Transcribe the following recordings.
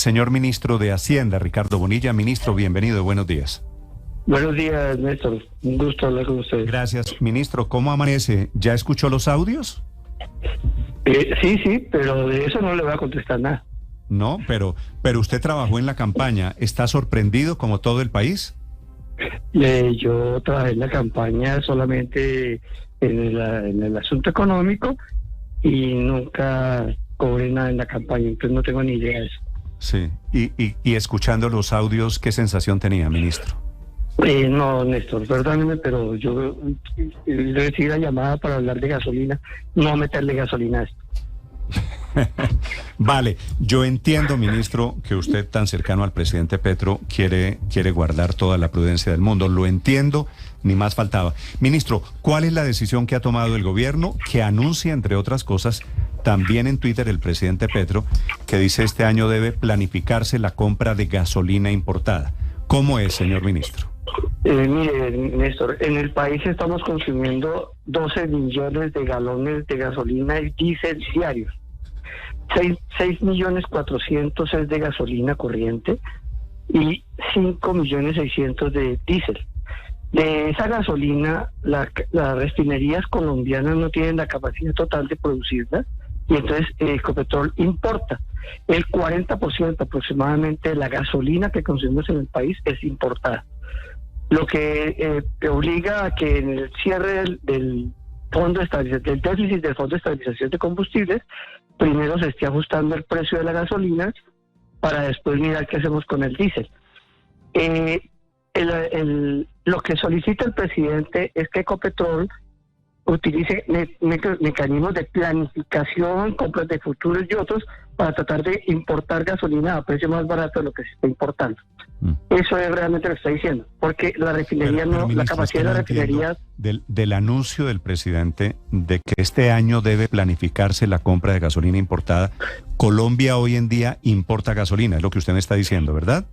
señor ministro de Hacienda, Ricardo Bonilla. Ministro, bienvenido, buenos días. Buenos días, Néstor. Un gusto hablar con ustedes. Gracias. Ministro, ¿cómo amanece? ¿Ya escuchó los audios? Sí, pero de eso no le voy a contestar nada. No, pero usted trabajó en la campaña. ¿Está sorprendido como todo el país? Yo trabajé en la campaña solamente en el asunto económico y nunca cobré nada en la campaña, entonces no tengo ni idea de eso. Sí, y escuchando los audios, ¿qué sensación tenía, ministro? No, Néstor, perdóneme, pero yo recibí la llamada para hablar de gasolina, no meterle gasolina a esto. Vale, yo entiendo, ministro, que usted tan cercano al presidente Petro quiere guardar toda la prudencia del mundo. Lo entiendo, ni más faltaba. Ministro, ¿cuál es la decisión que ha tomado el gobierno que anuncia, entre otras cosas, también en Twitter el presidente Petro, que dice este año debe planificarse la compra de gasolina importada? ¿Cómo es, señor ministro? Mire, Néstor, en el país estamos consumiendo 12 millones de galones de gasolina y diésel diarios. 6.400.000 es de gasolina corriente y 5.600.000 de diésel. De esa gasolina, las refinerías colombianas no tienen la capacidad total de producirla y entonces Ecopetrol importa. El 40% aproximadamente de la gasolina que consumimos en el país es importada. Lo que obliga a que en el cierre del déficit del Fondo de Estabilización de Combustibles, primero se esté ajustando el precio de la gasolina para después mirar qué hacemos con el diésel. Lo que solicita el presidente es que Ecopetrol utilice mecanismos de planificación, compras de futuros y otros para tratar de importar gasolina a precio más barato de lo que se está importando. Eso es realmente lo que está diciendo, porque la refinería pero, ministro, la capacidad de la refinería... Del anuncio del presidente de que este año debe planificarse la compra de gasolina importada, Colombia hoy en día importa gasolina, es lo que usted me está diciendo, ¿verdad?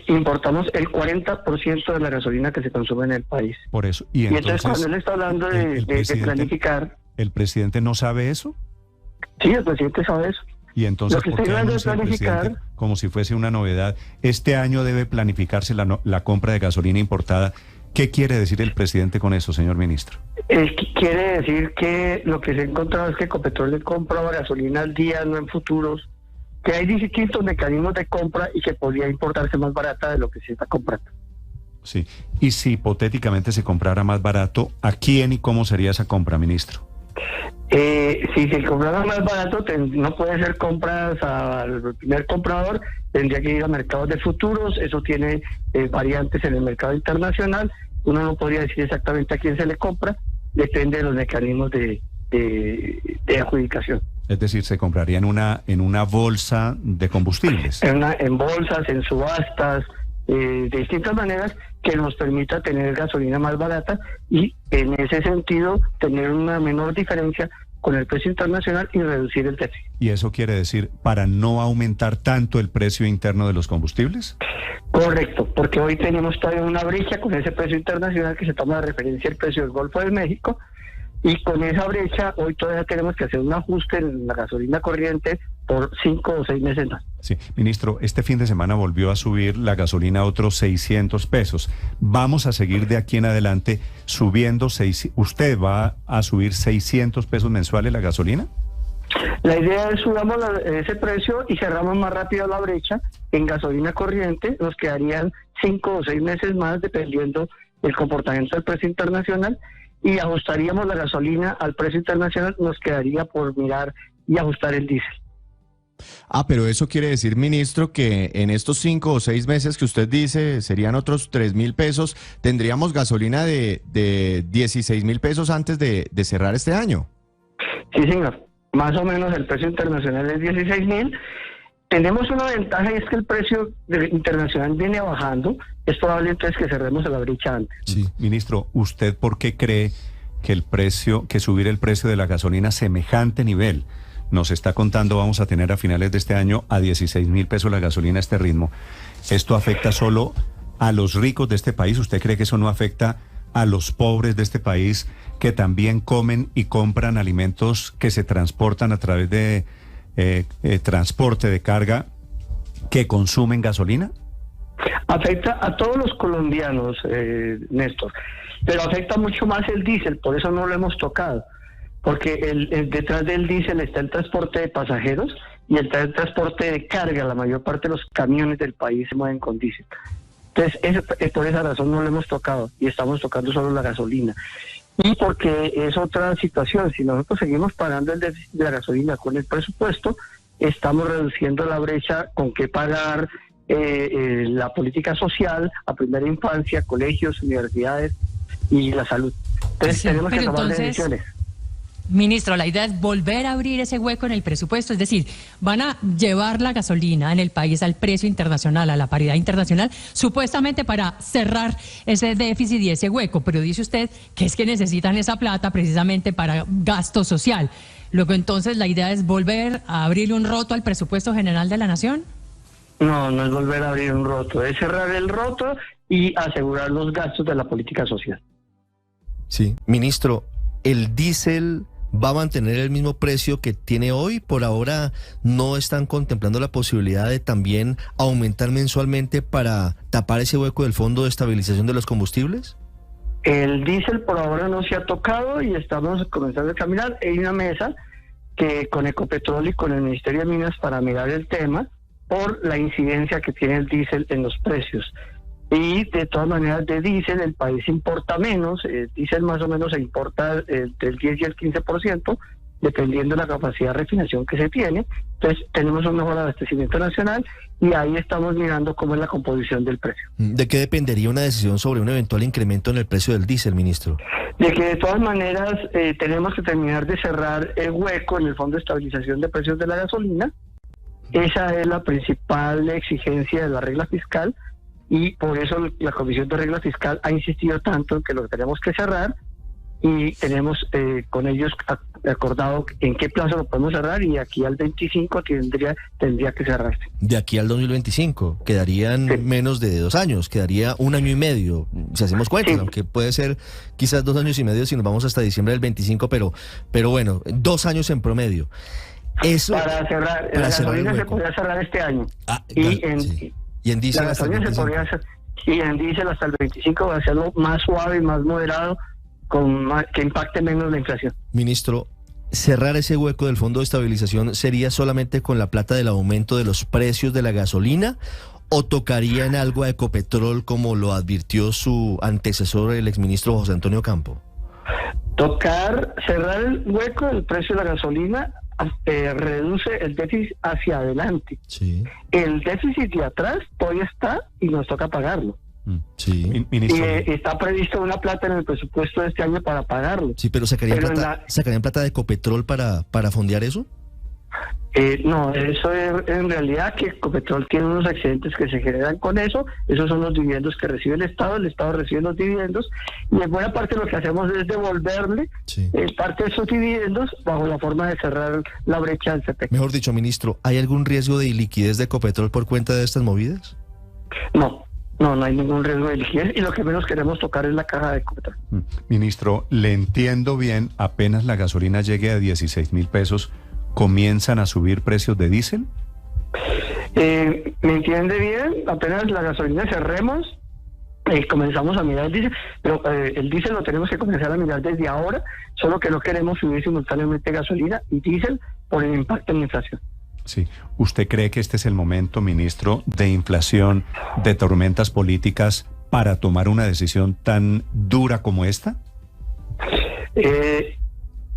Importamos el 40% de la gasolina que se consume en el país. Por eso. Y entonces cuando él está hablando de planificar... ¿El presidente no sabe eso? Sí, el presidente sabe eso. Y entonces, lo que ¿por qué anuncia el presidente como si fuese una novedad? Este año debe planificarse la compra de gasolina importada. ¿Qué quiere decir el presidente con eso, señor ministro? Quiere decir que lo que se ha encontrado es que Ecopetrol le compra gasolina al día, no en futuros, que hay distintos mecanismos de compra y que podría importarse más barata de lo que se está comprando. Sí, y si hipotéticamente se comprara más barato, ¿a quién y cómo sería esa compra, ministro? Si se comprara más barato, no puede ser compras al primer comprador, tendría que ir a mercados de futuros, eso tiene variantes en el mercado internacional, uno no podría decir exactamente a quién se le compra, depende de los mecanismos de adjudicación. Es decir, se compraría en una bolsa de combustibles. En bolsas, en subastas, de distintas maneras que nos permita tener gasolina más barata y en ese sentido tener una menor diferencia con el precio internacional y reducir el déficit. ¿Y eso quiere decir para no aumentar tanto el precio interno de los combustibles? Correcto, porque hoy tenemos todavía una brecha con ese precio internacional que se toma de referencia el precio del Golfo de México. Y con esa brecha, hoy todavía tenemos que hacer un ajuste en la gasolina corriente por 5 o 6 meses más. Sí, ministro, este fin de semana volvió a subir la gasolina a otros 600 pesos. ¿Vamos a seguir de aquí en adelante subiendo? ¿Usted va a subir 600 pesos mensuales la gasolina? La idea es subamos ese precio y cerramos más rápido la brecha en gasolina corriente. Nos quedarían 5 o 6 meses más dependiendo del comportamiento del precio internacional. Y ajustaríamos la gasolina al precio internacional, nos quedaría por mirar y ajustar el diésel. Pero eso quiere decir, ministro, que en estos 5 o 6 meses que usted dice serían otros 3.000 pesos, tendríamos gasolina de 16.000 pesos antes de cerrar este año. Sí, señor. Más o menos el precio internacional es 16.000. Tenemos una ventaja y es que el precio internacional viene bajando. Es probable entonces que cerremos la brecha antes. Sí, ministro, ¿usted por qué cree que subir el precio de la gasolina a semejante nivel? Nos está contando, vamos a tener a finales de este año a 16.000 pesos la gasolina a este ritmo. ¿Esto afecta solo a los ricos de este país? ¿Usted cree que eso no afecta a los pobres de este país que también comen y compran alimentos que se transportan a través de transporte de carga que consumen gasolina? Afecta a todos los colombianos, Néstor, pero afecta mucho más el diésel, por eso no lo hemos tocado, porque detrás del diésel está el transporte de pasajeros y el transporte de carga. La mayor parte de los camiones del país se mueven con diésel. Entonces, por esa razón no lo hemos tocado y estamos tocando solo la gasolina. Y porque es otra situación, si nosotros seguimos pagando el déficit de la gasolina con el presupuesto, estamos reduciendo la brecha con que pagar la política social a primera infancia, colegios, universidades y la salud. Entonces tenemos que tomar decisiones. Ministro, la idea es volver a abrir ese hueco en el presupuesto, es decir, van a llevar la gasolina en el país al precio internacional, a la paridad internacional, supuestamente para cerrar ese déficit y ese hueco, pero dice usted que es que necesitan esa plata precisamente para gasto social. Luego entonces la idea es volver a abrirle un roto al presupuesto general de la nación. No, no es volver a abrir un roto, es cerrar el roto y asegurar los gastos de la política social. Sí, ministro, ¿el diésel va a mantener el mismo precio que tiene hoy? Por ahora no están contemplando la posibilidad de también aumentar mensualmente para tapar ese hueco del Fondo de Estabilización de los Combustibles. El diésel por ahora no se ha tocado y estamos comenzando a caminar. Hay una mesa que con Ecopetrol y con el Ministerio de Minas para mirar el tema por la incidencia que tiene el diésel en los precios. Y de todas maneras de diésel el país importa menos, el diésel más o menos se importa del 10 y el 15%, dependiendo de la capacidad de refinación que se tiene. Entonces tenemos un mejor abastecimiento nacional y ahí estamos mirando cómo es la composición del precio. ¿De qué dependería una decisión sobre un eventual incremento en el precio del diésel, ministro? De que de todas maneras tenemos que terminar de cerrar el hueco en el Fondo de Estabilización de Precios de la Gasolina. Esa es la principal exigencia de la regla fiscal y por eso la Comisión de Regla Fiscal ha insistido tanto en que lo tenemos que cerrar y tenemos con ellos acordado en qué plazo lo podemos cerrar y aquí al 25 tendría que cerrarse. De aquí al 2025 quedarían menos de 2 años, quedaría 1 año y medio, si hacemos cuentas, aunque puede ser quizás 2 años y medio si nos vamos hasta diciembre del 25, pero bueno, 2 años en promedio. Eso para cerrar, la gasolina se podría cerrar este año. Y en diésel la gasolina se podría hacer, y en diésel hasta el 25 va a ser más suave y más moderado, que impacte menos la inflación. Ministro, ¿cerrar ese hueco del Fondo de Estabilización sería solamente con la plata del aumento de los precios de la gasolina o tocaría en algo a Ecopetrol como lo advirtió su antecesor, el exministro José Antonio Campo? Cerrar el hueco del precio de la gasolina reduce el déficit hacia adelante. Sí. El déficit de atrás todavía está y nos toca pagarlo. Sí. Ministro. Y está previsto una plata en el presupuesto de este año para pagarlo. Sí, pero ¿sacarían plata de Ecopetrol para fondear eso? No, eso es en realidad que Ecopetrol tiene unos excedentes que se generan con eso. Esos son los dividendos que recibe el Estado recibe los dividendos y en buena parte lo que hacemos es devolverle parte de esos dividendos bajo la forma de cerrar la brecha del CPC. Mejor dicho, ministro, ¿hay algún riesgo de iliquidez de Ecopetrol por cuenta de estas movidas? No hay ningún riesgo de liquidez y lo que menos queremos tocar es la caja de Ecopetrol. Ministro, le entiendo bien, apenas la gasolina llegue a 16.000 pesos, ¿comienzan a subir precios de diésel? Me entiende bien, apenas la gasolina cerremos, comenzamos a mirar el diésel, pero el diésel lo tenemos que comenzar a mirar desde ahora, solo que no queremos subir simultáneamente gasolina y diésel por el impacto en la inflación. Sí. ¿Usted cree que este es el momento, ministro, de inflación, de tormentas políticas para tomar una decisión tan dura como esta?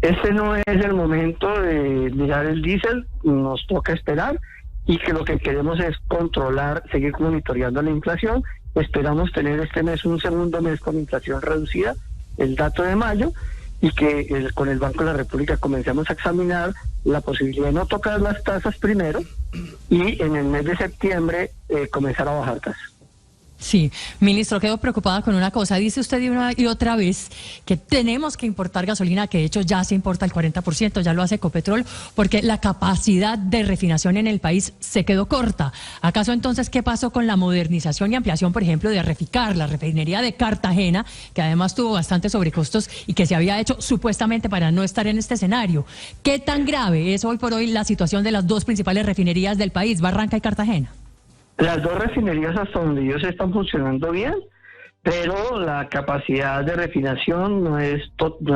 Este no es el momento de mirar el diésel, nos toca esperar y que lo que queremos es controlar, seguir monitoreando la inflación. Esperamos tener este mes un segundo mes con inflación reducida, el dato de mayo, y que con el Banco de la República comencemos a examinar la posibilidad de no tocar las tasas primero y en el mes de septiembre comenzar a bajar tasas. Sí, ministro, quedo preocupada con una cosa. Dice usted una y otra vez que tenemos que importar gasolina, que de hecho ya se importa el 40%, ya lo hace Ecopetrol, porque la capacidad de refinación en el país se quedó corta. ¿Acaso entonces qué pasó con la modernización y ampliación, por ejemplo, de Reficar, la refinería de Cartagena, que además tuvo bastantes sobrecostos y que se había hecho supuestamente para no estar en este escenario? ¿Qué tan grave es hoy por hoy la situación de las dos principales refinerías del país, Barranca y Cartagena? Las dos refinerías hasta donde ellos están funcionando bien, pero la capacidad de refinación no es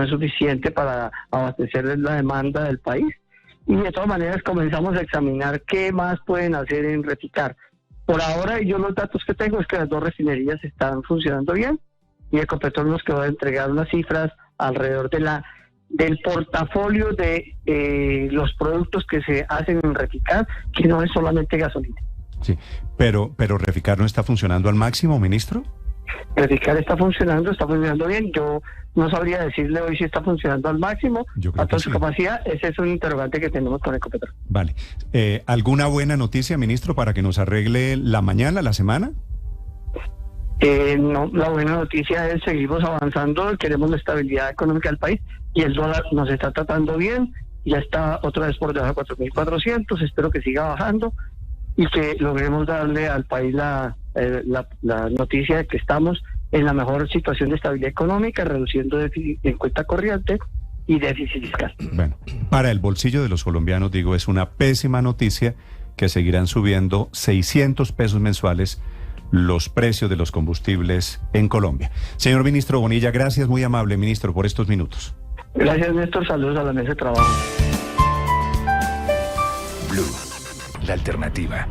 suficiente para abastecer la demanda del país. Y de todas maneras comenzamos a examinar qué más pueden hacer en Reficar. Por ahora, yo los datos que tengo es que las dos refinerías están funcionando bien y Ecopetrol nos quedó de entregar unas cifras alrededor del portafolio de los productos que se hacen en Reficar, que no es solamente gasolina. Sí, pero Reficar no está funcionando al máximo, ministro. Reficar está funcionando bien. Yo no sabría decirle hoy si está funcionando al máximo, a toda su capacidad. Ese es un interrogante que tenemos con Ecopetrol. Vale. ¿Alguna buena noticia, ministro, para que nos arregle la mañana, la semana? No, la buena noticia es seguimos avanzando, queremos la estabilidad económica del país y el dólar nos está tratando bien, ya está otra vez por debajo de 4.400, espero que siga bajando y que logremos darle al país la noticia de que estamos en la mejor situación de estabilidad económica, reduciendo déficit en cuenta corriente y déficit fiscal. Bueno, para el bolsillo de los colombianos, digo, es una pésima noticia que seguirán subiendo 600 pesos mensuales los precios de los combustibles en Colombia. Señor ministro Bonilla, gracias, muy amable, ministro, por estos minutos. Gracias, Néstor, saludos a la mesa de trabajo. Blue, la alternativa.